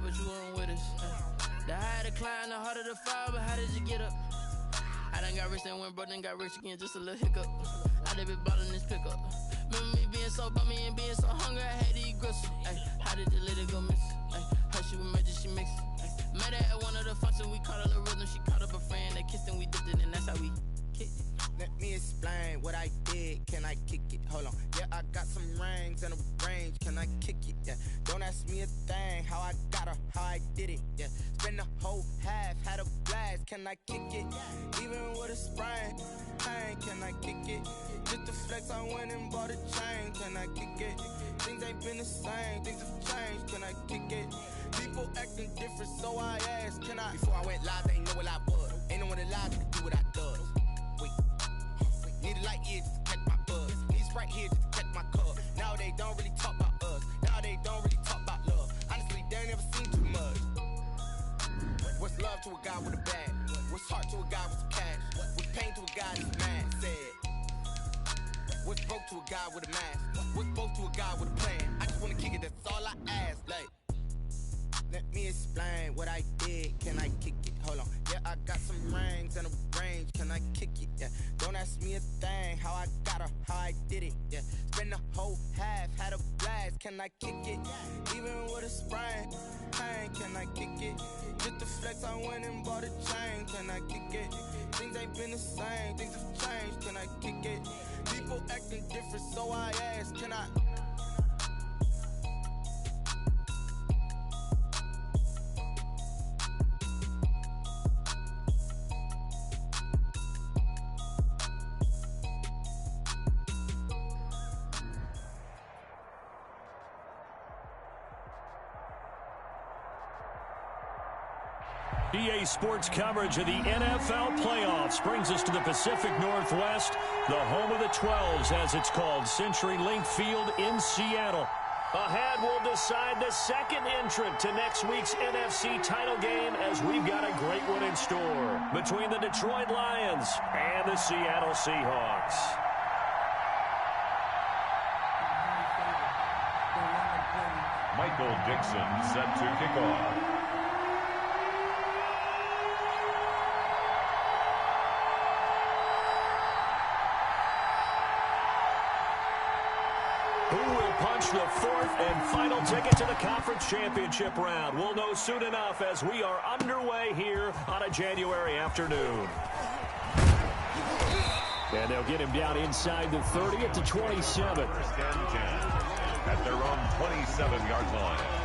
but you weren't with us. The higher the climb, the harder the fall, but how did you get up? I done got rich and went broke, then got rich again, just a little hiccup. I done been ballin' this pickup. Remember me being so bummy and being so hungry, I had to eat gristle. How did the lady go miss? How she was magic, she mixed. Met her at one of the functions, we caught her the rhythm. She caught up a friend, they kissed and we dipped it, and that's how we kicked it. Let me explain what I did, can I kick it? Hold on, yeah, I got some rings and a range, can I kick it? Yeah, don't ask me a thing, how I got her, how I did it. Yeah, spend the whole half, had a blast, can I kick it? Even with a sprain, pain, can I kick it? Just to flex, I went and bought a chain, can I kick it? Things ain't been the same, things have changed, can I kick it? People acting different, so I asked, can I? Before I went live, they ain't know what I was. Ain't no one alive to do what I does. Wait, need a light here just to catch my buzz. Need Sprite here just to catch my cup. Now they don't really talk about us. Now they don't really talk about love. Honestly, they ain't never seen too much. What's love to a guy with a bag? What's heart to a guy with some cash? What's pain to a guy that's mad? Said. What's broke to a guy with a mask? What's both to a guy with a plan? I just wanna kick it, that's all I ask. Like, let me explain what I did, can I kick it? Hold on, yeah, I got some rings and a range, can I kick it? Yeah, don't ask me a thing, how I got her, how I did it. Yeah, spend the whole half, had a blast, can I kick it? Even with a sprain, pain, can I kick it? Just to flex, I went and bought a chain, can I kick it? Things ain't been the same, things have changed, can I kick it? People acting different, so I ask, can I? EA Sports coverage of the NFL playoffs brings us to the Pacific Northwest, the home of the 12s, as it's called, CenturyLink Field in Seattle. Ahead, we'll decide the second entrant to next week's NFC title game, as we've got a great one in store between the Detroit Lions and the Seattle Seahawks. Michael Dixon set to kick off. Punch the fourth and final ticket to the conference championship round. We'll know soon enough as we are underway here on a January afternoon. And they'll get him down inside the 30 at the 27. At their own 27-yard line.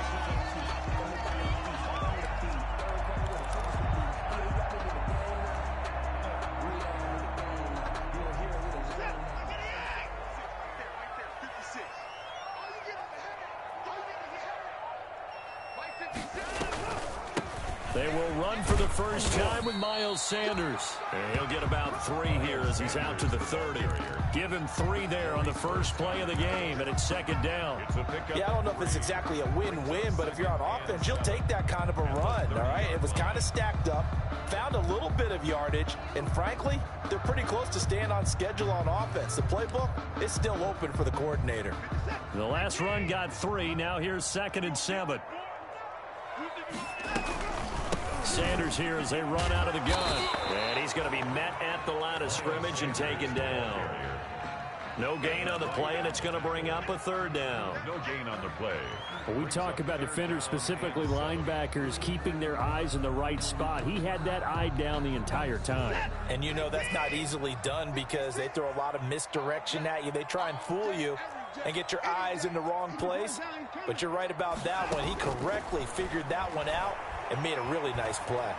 They will run for the first time with Miles Sanders. And he'll get about 3 here as he's out to the 30. Give him 3 there on the first play of the game, and it's second down. Yeah, I don't know if it's exactly a win-win, but if you're on offense, you'll take that kind of a run, all right? It was kind of stacked up, found a little bit of yardage, and frankly, they're pretty close to staying on schedule on offense. The playbook is still open for the coordinator. The last run got 3. Now here's 2nd and 7. Sanders here as they run out of the gun. And he's going to be met at the line of scrimmage and taken down. No gain on the play, and it's going to bring up a 3rd down. No gain on the play. Well, we talk about defenders, specifically linebackers, keeping their eyes in the right spot. He had that eye down the entire time. And you know that's not easily done because they throw a lot of misdirection at you. They try and fool you and get your eyes in the wrong place. But you're right about that one. He correctly figured that one out and made a really nice play.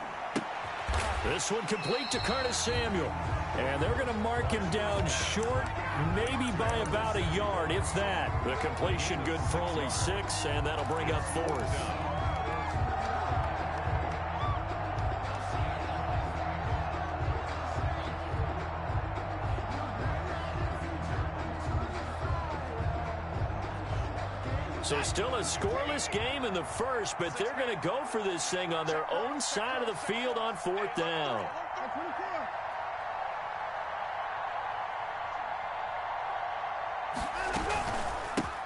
This one complete to Curtis Samuel. And they're going to mark him down short, maybe by about a yard, if that. The completion good for only 6, and that'll bring up 4th. So still a scoreless game in the first, but they're going to go for this thing on their own side of the field on 4th down.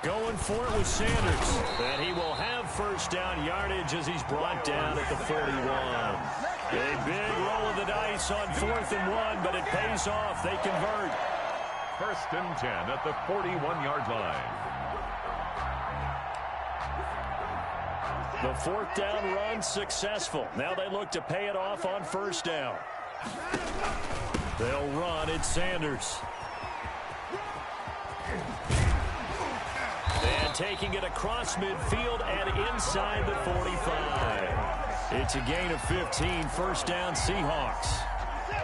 Going for it with Sanders. And he will have first down yardage as he's brought down at the 41. A big roll of the dice on 4th and 1, but it pays off. They convert. 1st and 10 at the 41-yard line. The 4th down run successful. Now they look to pay it off on 1st down. They'll run. It's Sanders. And taking it across midfield and inside the 45. It's a gain of 15. 1st down Seahawks.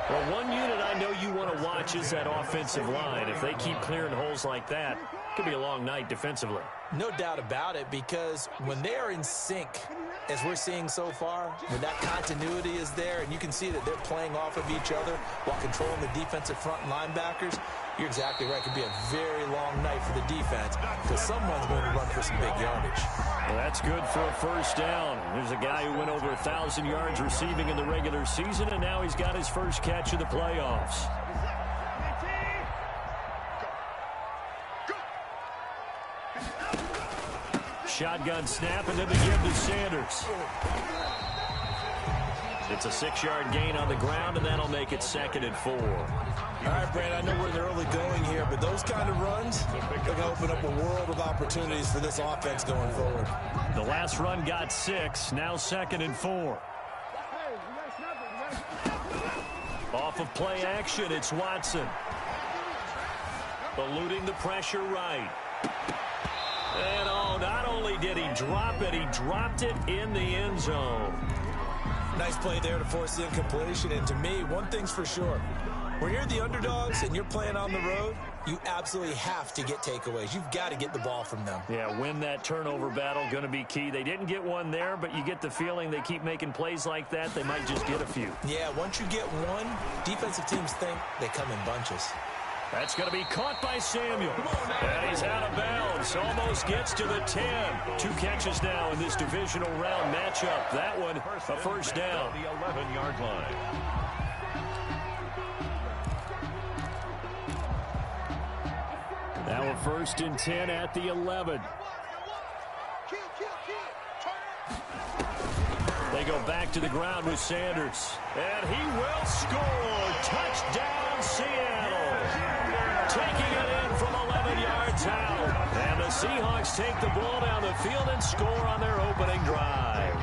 Well, one unit I know you want to watch is that offensive line. If they keep clearing holes like that, it could be a long night defensively. No doubt about it, because when they are in sync, as we're seeing so far, when that continuity is there and you can see that they're playing off of each other while controlling the defensive front linebackers, you're exactly right. It could be a very long night for the defense because someone's going to run for some big yardage. Well, that's good for a 1st down. There's a guy who went over 1,000 yards receiving in the regular season, and now he's got his first catch of the playoffs. Shotgun snap, and then the give to Sanders. It's a 6-yard gain on the ground, and that'll make it 2nd and 4. All right, Brad, I know we're in the early going here, but those kind of runs, they're going to open up a world of opportunities for this offense going forward. The last run got 6, now 2nd and 4. Off of play action, it's Watson. Eluding the pressure right. And not only did he drop it, he dropped it in the end zone. Nice play there to force the incompletion. And to me, one thing's for sure. When you're the underdogs and you're playing on the road, you absolutely have to get takeaways. You've got to get the ball from them. Yeah, win that turnover battle, going to be key. They didn't get one there, but you get the feeling they keep making plays like that, they might just get a few. Yeah, once you get one, defensive teams think they come in bunches. That's going to be caught by Samuel. And he's out of bounds. Almost gets to the 10. 2 catches now in this divisional round matchup. That one, a 1st down. The 11-yard line. Now a 1st and 10 at the 11. They go back to the ground with Sanders. And he will score. Touchdown, Seattle. Taking it in from 11 yards out. And the Seahawks take the ball down the field and score on their opening drive.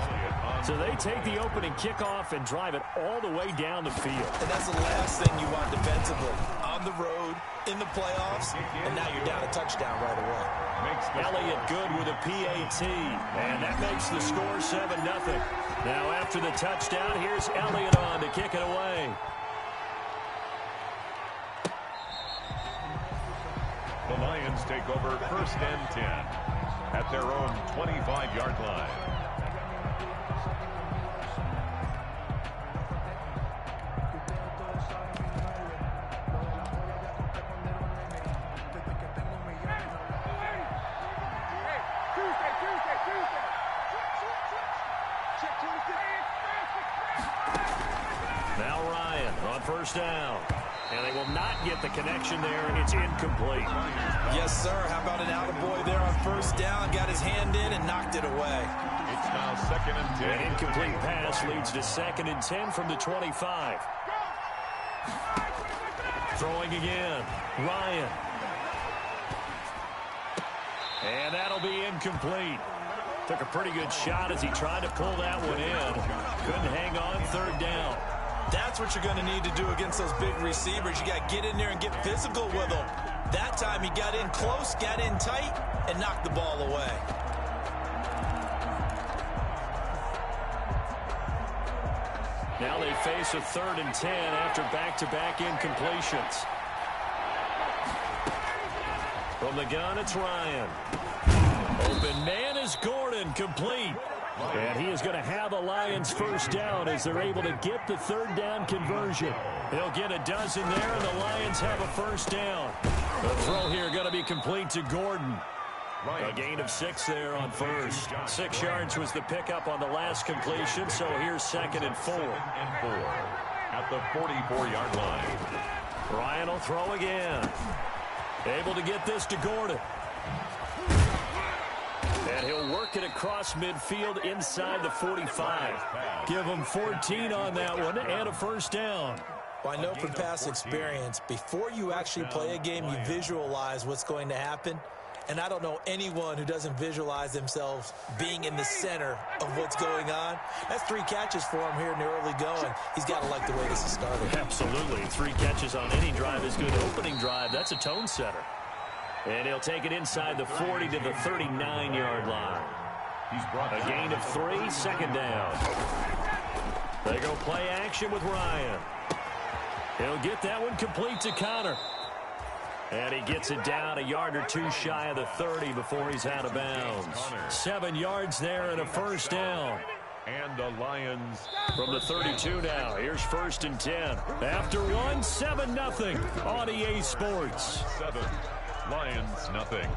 So they take the opening kickoff and drive it all the way down the field. And that's the last thing you want defensively. On the road, in the playoffs, and now you're down a touchdown right away. Elliott good with a PAT. And that makes the score 7-0. Now after the touchdown, here's Elliott on to kick it away. The Lions take over 1st and 10 at their own 25-yard line. Now Ryan on 1st down. And they will not get the connection there, and it's incomplete. Yes, sir. How about an attaboy there on 1st down? Got his hand in and knocked it away. It's now 2nd and 10. An incomplete pass leads to 2nd and 10 from the 25. Throwing again. Ryan. And that'll be incomplete. Took a pretty good shot as he tried to pull that one in. Couldn't hang on 3rd down. That's what you're going to need to do against those big receivers. You got to get in there and get physical with them. That time he got in close, got in tight, and knocked the ball away. Now they face a 3rd and 10 after back-to-back incompletions. From the gun, it's Ryan. Open man is Gordon, complete. And he is going to have a Lions 1st down as they're able to get the 3rd down conversion. They'll get a dozen there, and the Lions have a 1st down. The throw here going to be complete to Gordon. A gain of 6 there on 1st. 6 yards was the pickup on the last completion, so here's 2nd and 4. At the 44-yard line. Ryan will throw again. Able to get this to Gordon. he'll work it across midfield inside the 45. Give him 14 on that one and a first down. Well, I know from past experience, before you actually play a game, you visualize what's going to happen. And I don't know anyone who doesn't visualize themselves being in the center of what's going on. That's 3 catches for him here in the early going. He's got to like the way this is started. Absolutely. 3 catches on any drive is good. Opening drive, that's a tone setter. And he'll take it inside the 40 to the 39-yard line. A gain of 3, second down. They go play action with Ryan. He'll get that one complete to Connor. And he gets it down a yard or 2 shy of the 30 before he's out of bounds. 7 yards there and a first down. And the Lions from the 32 now. Here's 1st and 10. After 1, 7-0 on EA Sports. 7, Lions nothing.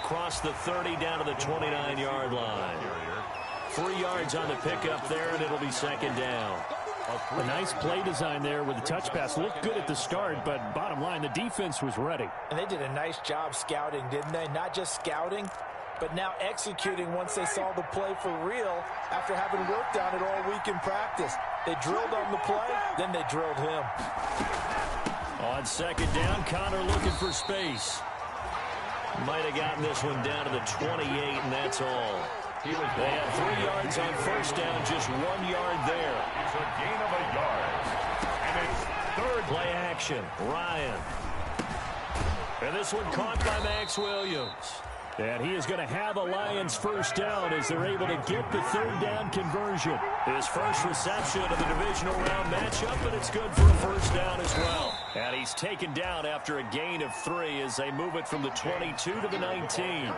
Across the 30 down to the 29-yard line. 3 yards on the pickup there, and it'll be second down. A nice play design there with the touch pass. Looked good at the start, but bottom line, the defense was ready. And they did a nice job scouting, didn't they? Not just scouting, but now executing once they saw the play for real after having worked on it all week in practice. They drilled on the play, then they drilled him. On second down, Connor looking for space. Might have gotten this one down to the 28, and that's all. They had 3 yards on first down, just 1 yard there. It's a gain of a yard. And it's third. Play action, Ryan. And this one caught by Max Williams. And he is going to have a Lions first down as they're able to get the 3rd down conversion. His first reception of the divisional round matchup, but it's good for a first down as well. And he's taken down after a gain of 3 as they move it from the 22 to the 19.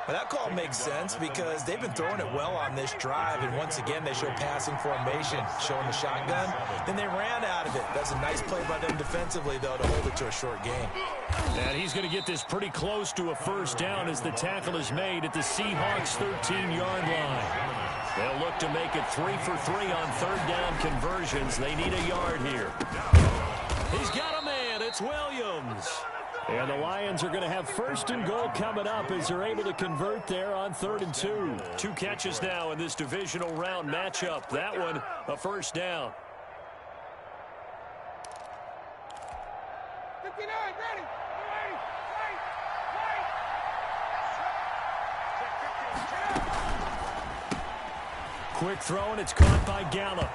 Well, that call makes sense because they've been throwing it well on this drive, and once again they show passing formation, showing the shotgun. Then they ran out of it. That's a nice play by them defensively, though, to hold it to a short gain. And he's going to get this pretty close to a first down as the tackle is made at the Seahawks' 13-yard line. They'll look to make it 3 for 3 on 3rd down conversions. They need a yard here. He's got a man. It's Williams. And the Lions are going to have 1st and goal coming up as they're able to convert there on 3rd and 2. 2 catches now in this divisional round matchup. That one, a first down. 59, ready. Quick throw, and it's caught by Gallup.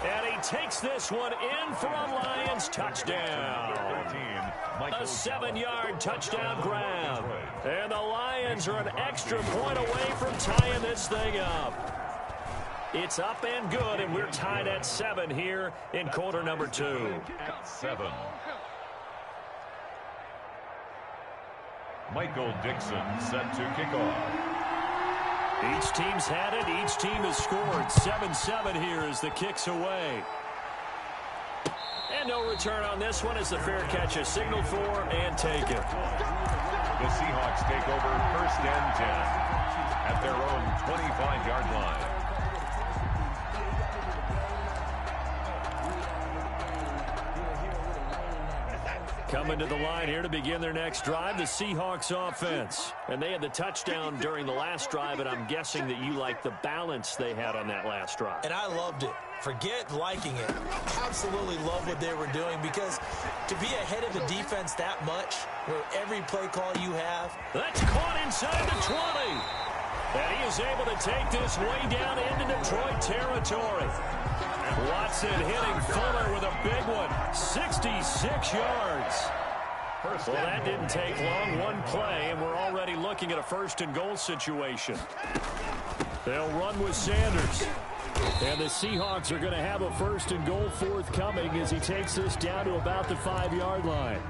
And he takes this one in for a Lions touchdown. A 7-yard touchdown grab. And the Lions are an extra point away from tying this thing up. It's up and good, and we're tied at 7 here in quarter number 2. At 7. Michael Dixon set to kick off. Each team's had it. Each team has scored. 7-7 here as the kick's away. And no return on this one as the fair catch is signaled for and taken. The Seahawks take over 1st and 10 at their own 25-yard line. Coming to the line here to begin their next drive, the Seahawks offense. And they had the touchdown during the last drive, and I'm guessing that you like the balance they had on that last drive. And I loved it. Forget liking it. Absolutely love what they were doing because to be ahead of the defense that much, where every play call you have. That's caught inside the 20. And he is able to take this way down into Detroit territory. Watson hitting Fuller with a big one. 66 yards. Well, that didn't take long. One play, and we're already looking at a 1st and goal situation. They'll run with Sanders. And the Seahawks are going to have a 1st and goal forthcoming as he takes this down to about the 5-yard line.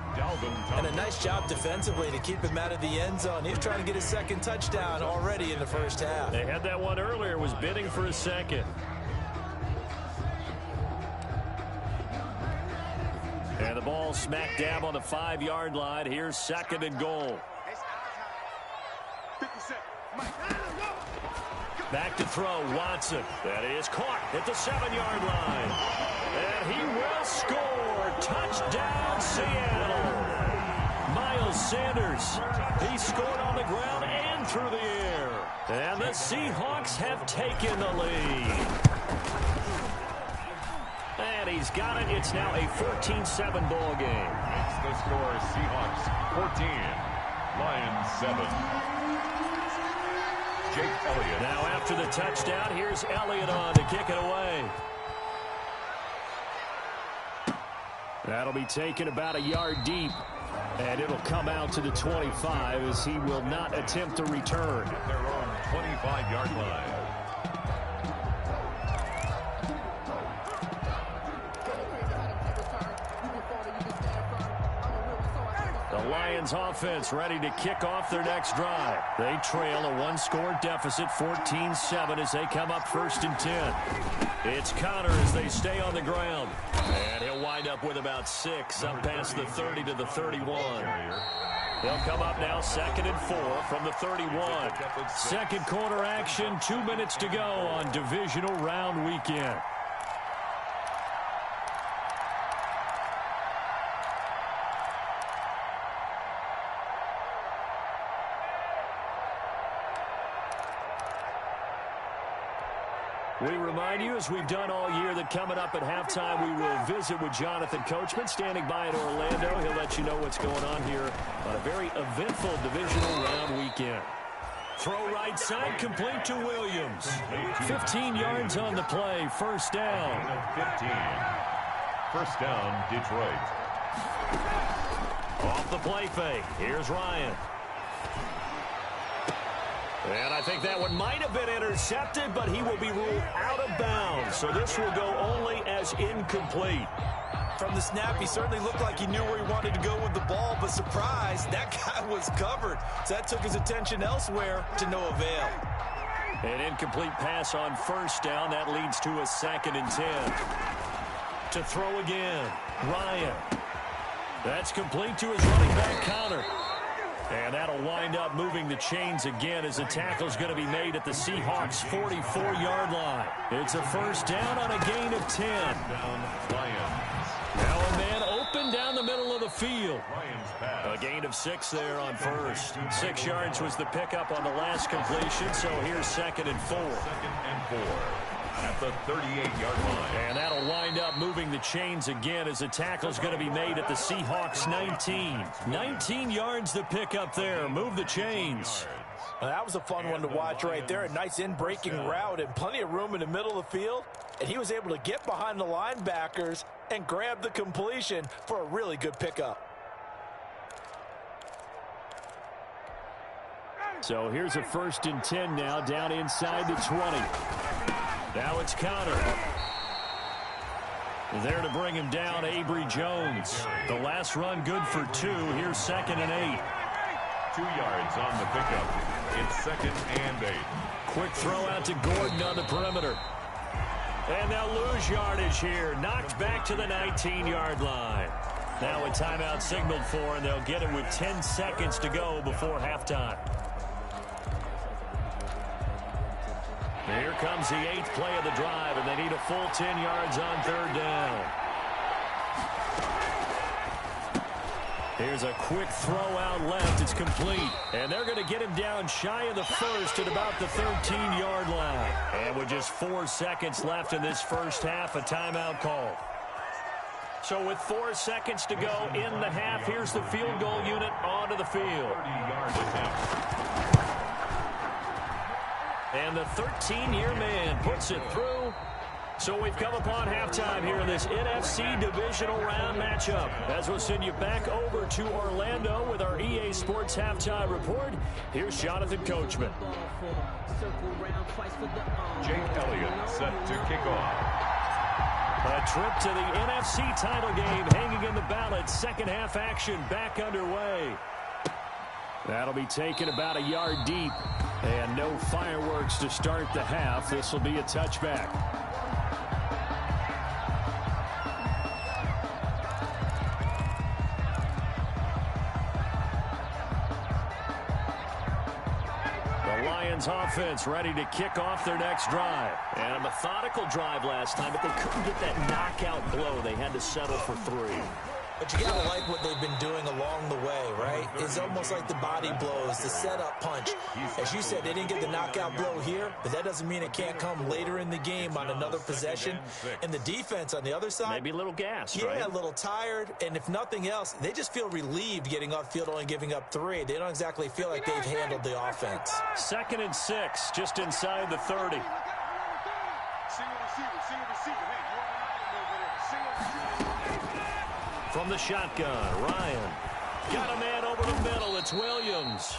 And a nice job defensively to keep him out of the end zone. He's trying to get his 2nd touchdown already in the first half. They had that one earlier, was bidding for a 2nd. And the ball ball smack dab on the 5-yard line. Here's second and goal. Back to throw, Watson. That is caught at the 7-yard line. And he will score. Touchdown, Seattle. Miles Sanders, he scored on the ground and through the air. And the Seahawks have taken the lead. And he's got it. It's now a 14-7 ball game. Makes the score Seahawks 14, Lions 7. Jake Elliott. Now after the touchdown, here's Elliott on to kick it away. That'll be taken about a yard deep. And it'll come out to the 25 as he will not attempt to return. At their own 25-yard line. The Lions offense ready to kick off their next drive. They trail a 1-score deficit, 14-7 as they come up 1st and 10. It's Connor as they stay on the ground. And he'll wind up with about 6 up past the 30 to the 31. They'll come up now 2nd and 4 from the 31. Second quarter action, 2 minutes to go on divisional round weekend. We remind you, as we've done all year, that coming up at halftime, we will visit with Jonathan Coachman, standing by in Orlando. He'll let you know what's going on here on a very eventful divisional round weekend. Throw right side, complete to Williams. 15 yards on the play, 1st down. 15. 1st down, Detroit. Off the play fake, here's Ryan. And I think that one might have been intercepted, but he will be ruled out of bounds. So this will go only as incomplete. From the snap, he certainly looked like he knew where he wanted to go with the ball, but surprise, that guy was covered. So that took his attention elsewhere to no avail. An incomplete pass on 1st down. That leads to a 2nd and 10. To throw again, Ryan. That's complete to his running back, Connor. And that'll wind up moving the chains again as the tackle's going to be made at the Seahawks' 44-yard line. It's a 1st down on a gain of 10. Now a man open down the middle of the field. A gain of 6 there on 1st. 6 yards was the pickup on the last completion, so here's 2nd and 4. 2nd and 4 at the 38-yard line. And that'll wind up moving the chains again as the tackle's going to be made at the Seahawks' 19. 19 yards the pickup there. Move the chains. Well, that was a fun one to watch right there. A nice in-breaking route and plenty of room in the middle of the field. And he was able to get behind the linebackers and grab the completion for a really good pickup. So here's a 1st and 10 now, down inside the 20. Now it's Connor. There to bring him down, Avery Jones. The last run good for 2. Here's 2nd and 8. 2 yards on the pickup. It's 2nd and 8. Quick throw out to Gordon on the perimeter. And they'll lose yardage here. Knocked back to the 19-yard line. Now a timeout signaled for, and they'll get it with 10 seconds to go before halftime. Here comes the 8th play of the drive, and they need a full 10 yards on 3rd down. Here's a quick throw out left. It's complete. And they're going to get him down shy of the 1st at about the 13-yard line. And with just 4 seconds left in this first half, a timeout call. So with 4 seconds to go in the half, here's the field goal unit onto the field. 30-yard attempt. And the 13-year man puts it through. So we've come upon halftime here in this NFC divisional round matchup. As we'll send you back over to Orlando with our EA Sports halftime report, here's Jonathan Coachman. Jake Elliott set to kick off. A trip to the NFC title game hanging in the balance. Second half action back underway. That'll be taken about a yard deep. And no fireworks to start the half. This will be a touchback. Lions offense ready to kick off their next drive. And a methodical drive last time, but they couldn't get that knockout blow. They had to settle for 3. But you got to like what they've been doing along the way, right? It's almost like the body blows, the setup punch. As you said, they didn't get the knockout blow here, but that doesn't mean it can't come later in the game on another possession. And the defense on the other side, maybe a little gassed, yeah, right? a little tired. And if nothing else, they just feel relieved getting off field only giving up 3. They don't exactly feel like they've handled the offense. 2nd and 6, just inside the 30. From the shotgun, Ryan. Got a man over the middle. It's Williams.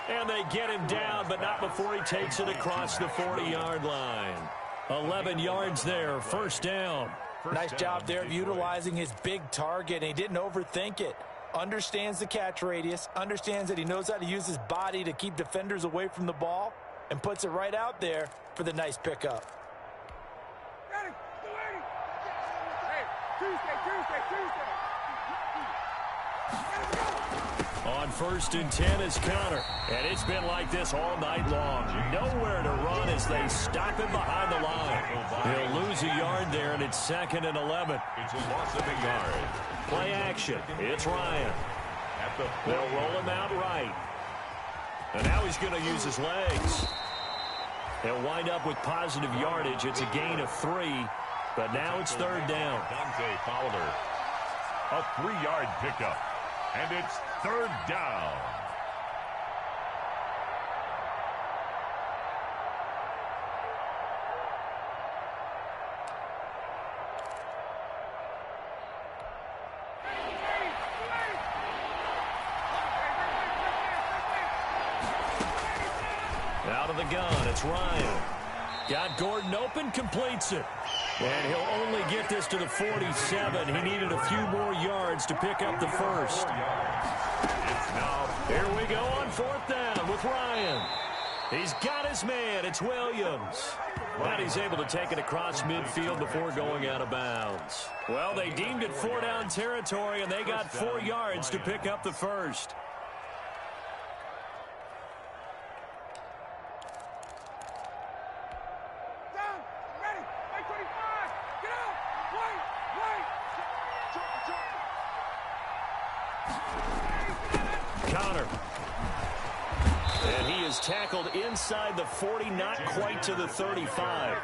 And they get him down, but not before he takes it across the 40-yard line. 11 yards there, 1st down. Nice job there of utilizing his big target, and he didn't overthink it. Understands the catch radius, understands that he knows how to use his body to keep defenders away from the ball, and puts it right out there for the nice pickup. On 1st and 10 is Connor. And it's been like this all night long. Nowhere to run as they stop him behind the line. He'll lose a yard there, and it's 2nd and 11. It's a loss of a yard. Play action. It's Ryan. They'll roll him out right. And now he's going to use his legs. He'll wind up with positive yardage. It's a gain of 3. But now it's 3rd down. Dante Fowler. A 3-yard pickup. And it's 3rd down. Out of the gun, it's Ryan. Got Gordon open, completes it. And he'll only get this to the 47. He needed a few more yards to pick up the 1st. Here we go on 4th down with Ryan. He's got his man. It's Williams. And he's able to take it across midfield before going out of bounds. Well, they deemed it 4-down territory, and they got 4 yards to pick up the 1st. Connor. And he is tackled inside the 40, not quite to the 35.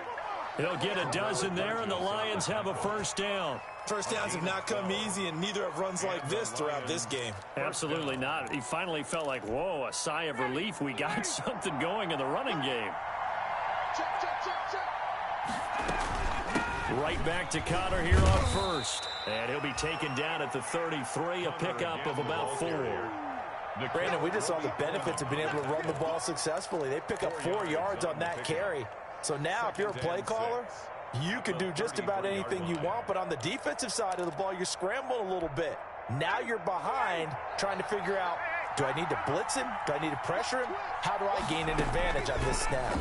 He'll get a dozen there, and the Lions have a 1st down. 1st downs have not come easy, and neither have runs like this throughout this game. Absolutely not. He finally felt like, whoa, a sigh of relief. We got something going in the running game. Right back to Connor here on 1st. And he'll be taken down at the 33, a pickup of about 4. Brandon, we just saw the benefits of being able to run the ball successfully. They pick up 4 yards on that carry. So now if you're a play caller, you can do just about anything you want. But on the defensive side of the ball, you're scrambling a little bit. Now you're behind trying to figure out, do I need to blitz him? Do I need to pressure him? How do I gain an advantage on this snap?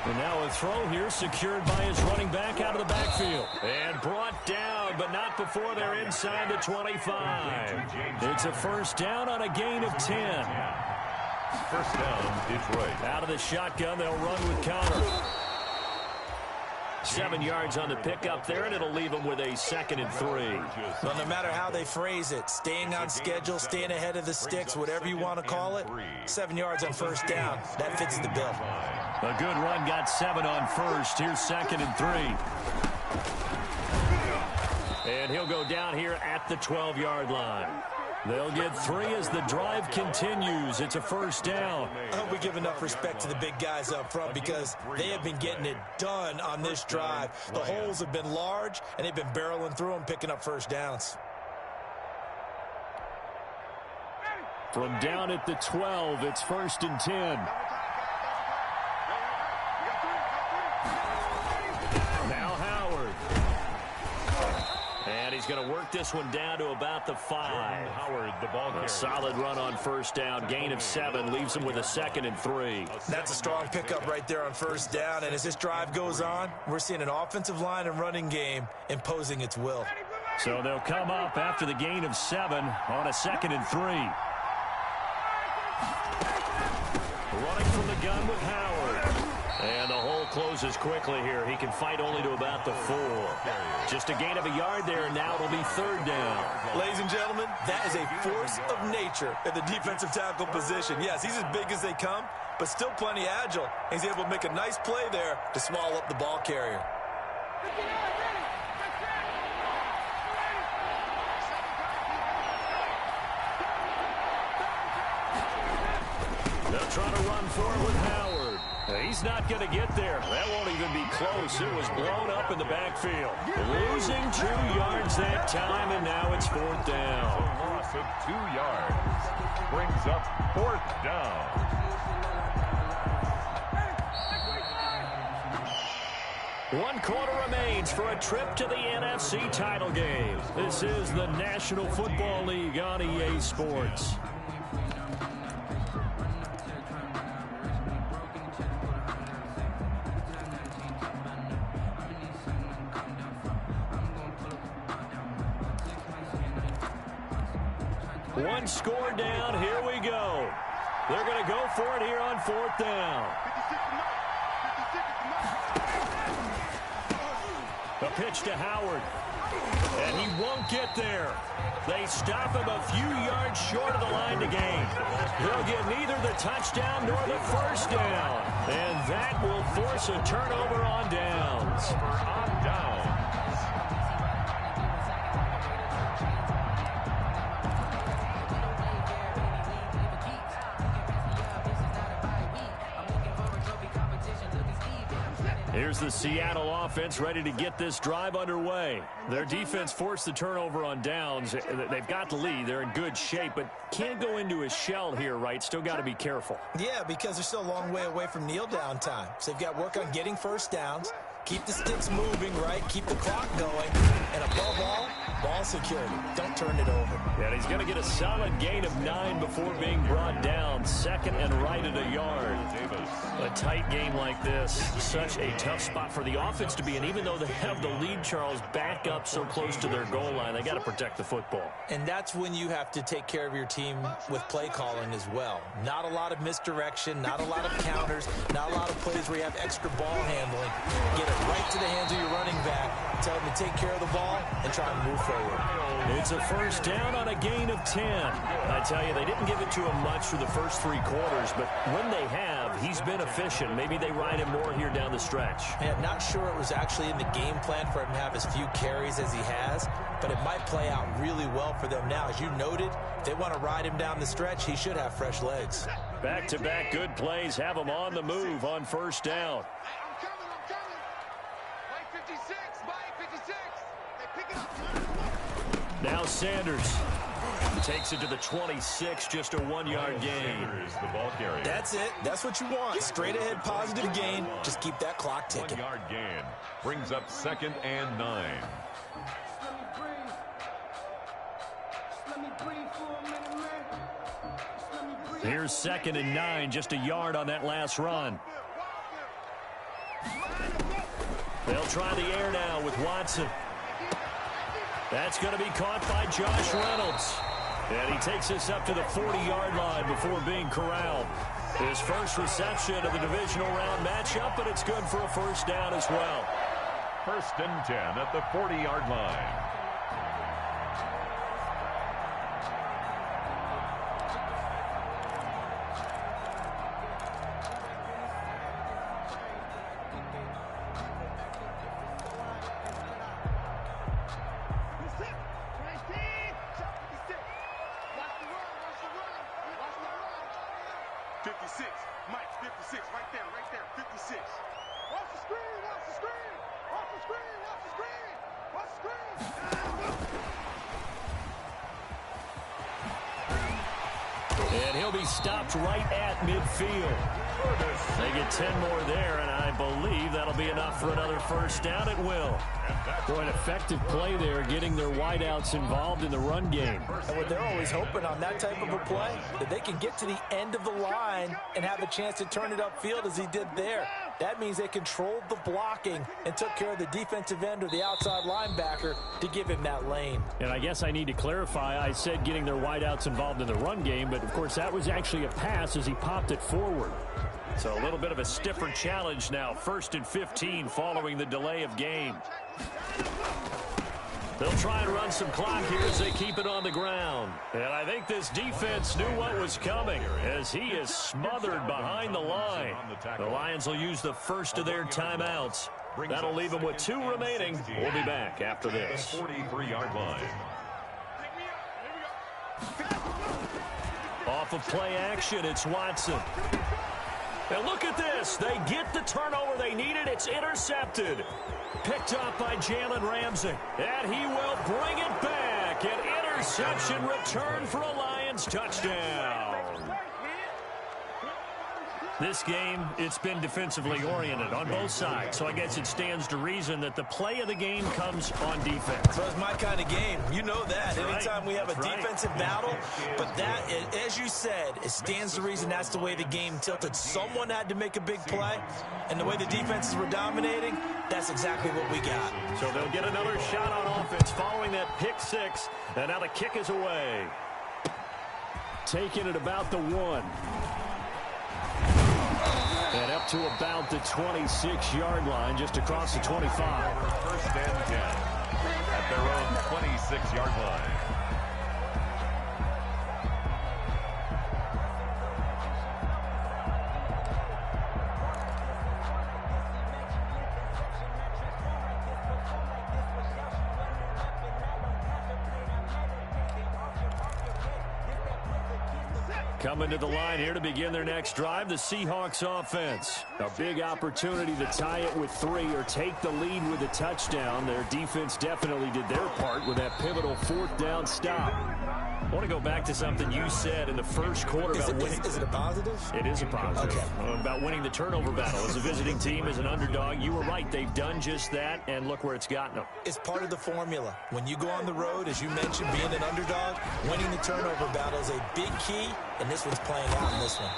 And now a throw here secured by his running back out of the backfield. And brought down, but not before they're inside the 25. It's a 1st down on a gain of 10. 1st down, Detroit. Out of the shotgun, they'll run with Connor. 7 yards on the pickup there, and it'll leave them with a 2nd and 3. Well, no matter how they phrase it, staying on schedule, staying ahead of the sticks, whatever you want to call it, 7 yards on 1st down, that fits the bill. A good run, got 7 on 1st. Here's 2nd and 3. And he'll go down here at the 12-yard line. They'll get 3 as the drive continues. It's a 1st down. I hope we give enough respect to the big guys up front because they have been getting it done on this drive. The holes have been large, and they've been barreling through them, picking up 1st downs. From down at the 12, it's 1st and 10. Now Howard. And he's going to work this one down to about the 5. Howard, the ball carrier. A solid run on 1st down. Gain of 7 leaves him with a 2nd and 3. That's a strong pickup right there on 1st down. And as this drive goes on, we're seeing an offensive line and running game imposing its will. So they'll come up after the gain of 7 on a 2nd and 3. Running from the gun with Howard. And the hole closes quickly here. He can fight only to about the 4. Just a gain of a yard there, and now it'll be 3rd down. Ladies and gentlemen, that is a force of nature at the defensive tackle position. Yes, he's as big as they come, but still plenty agile. He's able to make a nice play there to swallow up the ball carrier. They'll try to run for it with Howard. He's not going to get there. That won't even be close. It was blown up in the backfield. Losing 2 yards that time, and now it's 4th down. A loss of 2 yards brings up 4th down. One quarter remains for a trip to the NFC title game. This is the National Football League on EA Sports. One score down. Here we go. They're going to go for it here on 4th down. A pitch to Howard. And he won't get there. They stop him a few yards short of the line to gain. He'll get neither the touchdown nor the 1st down. And that will force a turnover on downs. On downs. Here's the Seattle offense ready to get this drive underway. Their defense forced the turnover on downs. They've got the lead. They're in good shape, but can't go into a shell here, right? Still got to be careful. Yeah, because they're still a long way away from kneel down time. So they've got work on getting 1st downs, keep the sticks moving, right? Keep the clock going. And above all, ball security. Don't turn it over. Yeah, he's going to get a solid gain of 9 before being brought down. 2nd and right at a yard. A tight game like this, such a tough spot for the offense to be in. Even though they have the lead, Charles, back up so close to their goal line, they got to protect the football. And that's when you have to take care of your team with play calling as well. Not a lot of misdirection, not a lot of counters, not a lot of plays where you have extra ball handling. Get it right to the hands of your running back, tell him to take care of the ball, and try and move forward. It's a 1st down on a gain of 10. I tell you, they didn't give it to him much for the first 3 quarters, but when they have, he's been efficient. Maybe they ride him more here down the stretch. Yeah, not sure it was actually in the game plan for him to have as few carries as he has, but it might play out really well for them now. As you noted, if they want to ride him down the stretch, he should have fresh legs. Back-to-back good plays have him on the move on 1st down. I'm coming. Mike 56, Mike 56. Hey, pick it up. Now Sanders takes it to the 26, just a 1-yard gain. The ball carrier. That's it. That's what you want. Straight ahead positive gain. Just keep that clock ticking. 1-yard gain brings up 2nd and 9. Here's 2nd and 9, just a yard on that last run. They'll try the air now with Watson. That's going to be caught by Josh Reynolds. And he takes us up to the 40-yard line before being corralled. His first reception of the divisional round matchup, but it's good for a 1st down as well. 1st and 10 at the 40-yard line. And he'll be stopped right at midfield. They get 10 more there, and I believe that'll be enough for another 1st down. It will. Boy, an effective play there, getting their wideouts involved in the run game. And what they're always hoping on that type of a play, that they can get to the end of the line and have a chance to turn it upfield as he did there. That means they controlled the blocking and took care of the defensive end or the outside linebacker to give him that lane. And I guess I need to clarify, I said getting their wideouts involved in the run game, but of course course, that was actually a pass as he popped it forward. So a little bit of a stiffer challenge now. 1st and 15 following the delay of game. They'll try and run some clock here as they keep it on the ground. And I think this defense knew what was coming as he is smothered behind the line. The Lions will use the first of their timeouts. That'll leave them with 2 remaining. We'll be back after this. 43-yard line. Off of play action, it's Watson. And look at this. They get the turnover they needed. It's intercepted. Picked up by Jalen Ramsey. And he will bring it back. An interception return for a Lions touchdown. This game, it's been defensively oriented on both sides. So I guess it stands to reason that the play of the game comes on defense. So it's my kind of game. You know that. That's Anytime we have a right. defensive battle. But that, as you said, it stands to reason that's the way the game tilted. Someone had to make a big play. And the way the defenses were dominating, that's exactly what we got. So they'll get another shot on offense following that pick 6. And now the kick is away. Taking it about the 1. And up to about the 26-yard line, just across the 25. 1st and 10 at their own 26-yard line. Coming to the line here to begin their next drive, the Seahawks offense. A big opportunity to tie it with 3 or take the lead with a touchdown. Their defense definitely did their part with that pivotal 4th down stop. I want to go back to something you said in the first quarter about winning. Is it a positive? It is a positive. Okay. About winning the turnover battle. As a visiting team, as an underdog, you were right. They've done just that, and look where it's gotten them. It's part of the formula. When you go on the road, as you mentioned, being an underdog, winning the turnover battle is a big key, and this one's playing out in this one.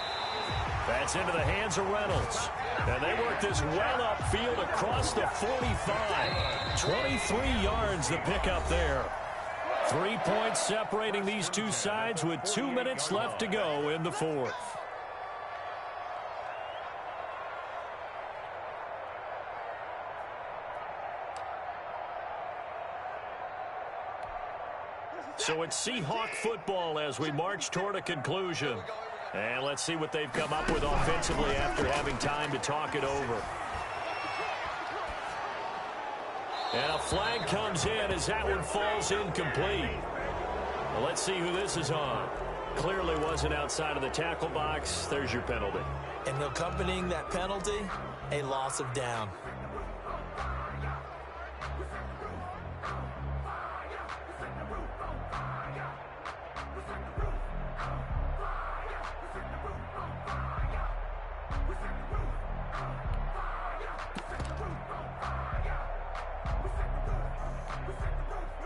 That's into the hands of Reynolds. And they work this well upfield across the 45. 23 yards the pickup there. 3 points separating these two sides with 2 minutes left to go in the 4th. So it's Seahawk football as we march toward a conclusion. And let's see what they've come up with offensively after having time to talk it over. And a flag comes in as that one falls incomplete. Well, let's see who this is on. Clearly wasn't outside of the tackle box. There's your penalty. And accompanying that penalty, a loss of down.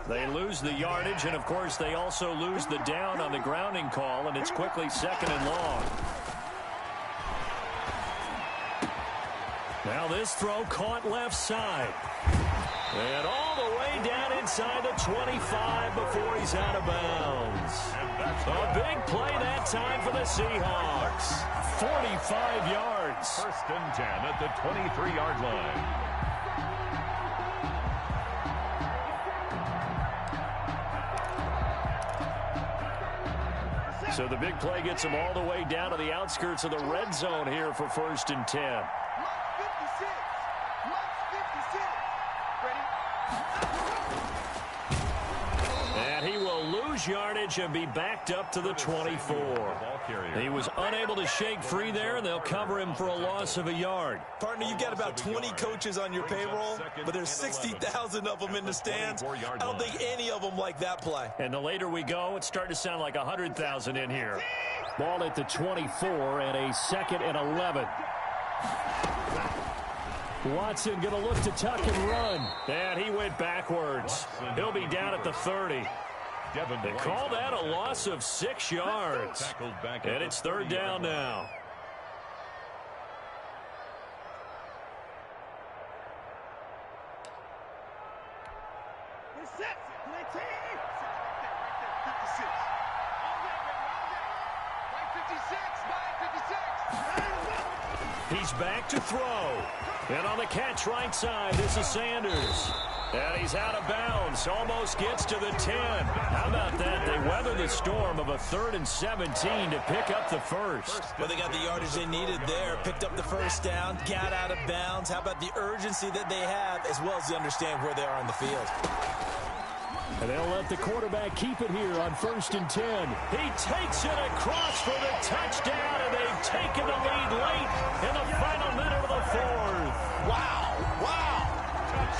They lose the yardage, and of course they also lose the down on the grounding call, and it's quickly 2nd and long. Now this throw caught left side. And all the way down inside the 25 before he's out of bounds. A big play that time for the Seahawks. 45 yards. 1st and 10 at the 23-yard line. So the big play gets them all the way down to the outskirts of the red zone here for 1st and 10. And he will lose yardage and be backed up to the 24. He was unable to shake free there, and they'll cover him for a loss of a yard. Partner, you've got about 20 coaches on your payroll, but there's 60,000 of them in the stands. I don't think any of them like that play. And the later we go, it's starting to sound like 100,000 in here. Ball at the 24 and a 2nd and 11. Watson going to look to tuck and run. And he went backwards. He'll be down at the 30. They call that a loss of 6 yards. And it's 3rd down now. He's back to throw. And on the catch right side, this is Sanders. And he's out of bounds. Almost gets to the 10. How about that? They weather the storm of a 3rd and 17 to pick up the first. Well, they got the yardage they needed there. Picked up the first down. Got out of bounds. How about the urgency that they have, as well as they understand where they are on the field. And they'll let the quarterback keep it here on 1st and 10. He takes it across for the touchdown, and they've taken the lead late in the final minute of the 4th. Wow. Wow.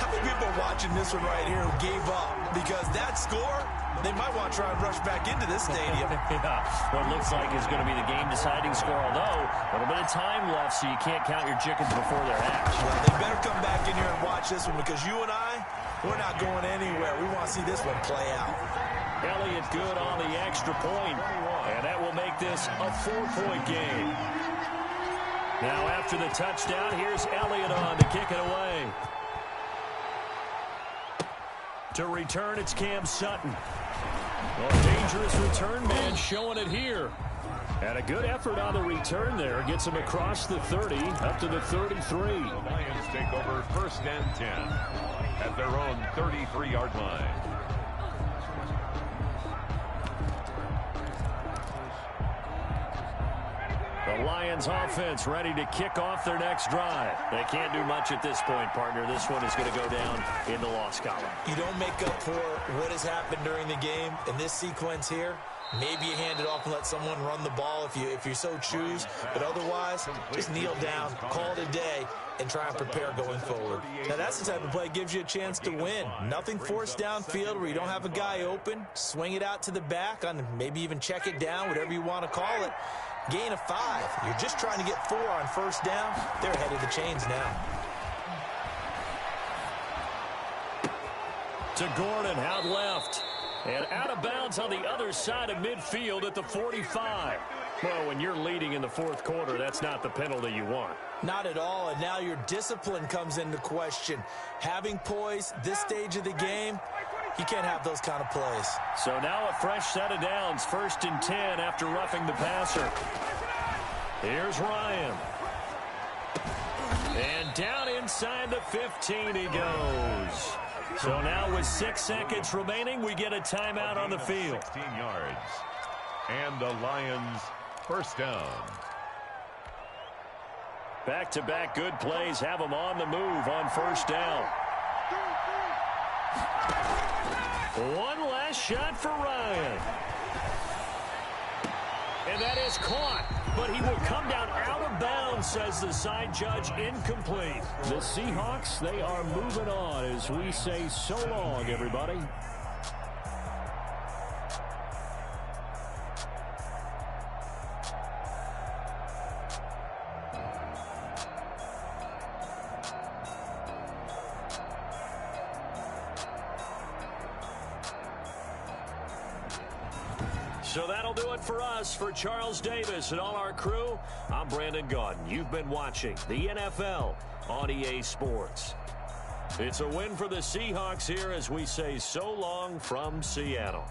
How many people are watching this one right here who gave up? Because that score, they might want to try and rush back into this stadium. Yeah, what looks like is going to be the game-deciding score, although a little bit of time left, so you can't count your chickens before they're hatched. Well, they better come back in here and watch this one, because you and I, we're not going anywhere. We want to see this one play out. Elliott good on the extra point, and that will make this a 4-point game. Now after the touchdown, here's Elliott on to kick it away. To return, it's Cam Sutton. Well, dangerous return man showing it here. And a good effort on the return there. Gets him across the 30, up to the 33. The Lions take over 1st and 10 at their own 33-yard line. The Lions offense ready to kick off their next drive. They can't do much at this point, partner. This one is going to go down in the loss column. You don't make up for what has happened during the game in this sequence here. Maybe you hand it off and let someone run the ball if you so choose. But otherwise, just kneel down, call it a day, and try and prepare going forward. Now, that's the type of play that gives you a chance to win. Nothing forced downfield where you don't have a guy open. Swing it out to the back, on maybe even check it down, whatever you want to call it. Gain of 5. You're just trying to get 4 on 1st down. They're ahead of the chains now. To Gordon, out left. And out of bounds on the other side of midfield at the 45. Well, when you're leading in the 4th quarter, that's not the penalty you want. Not at all, and now your discipline comes into question. Having poise this stage of the game, you can't have those kind of plays. So now a fresh set of downs, 1st and 10 after roughing the passer. Here's Ryan. And down inside the 15 he goes. So now with 6 seconds remaining, we get a timeout on the field. 16 yards. And the Lions 1st down. Back-to-back good plays have them on the move on 1st down. One last shot for Ryan. And that is caught. But he will come down out of bounds, says the side judge. Incomplete. The Seahawks, they are moving on as we say so long, everybody. So that'll do it for us. For Charles Davis and all our crew, I'm Brandon Gaudin. You've been watching the NFL on EA Sports. It's a win for the Seahawks here as we say so long from Seattle.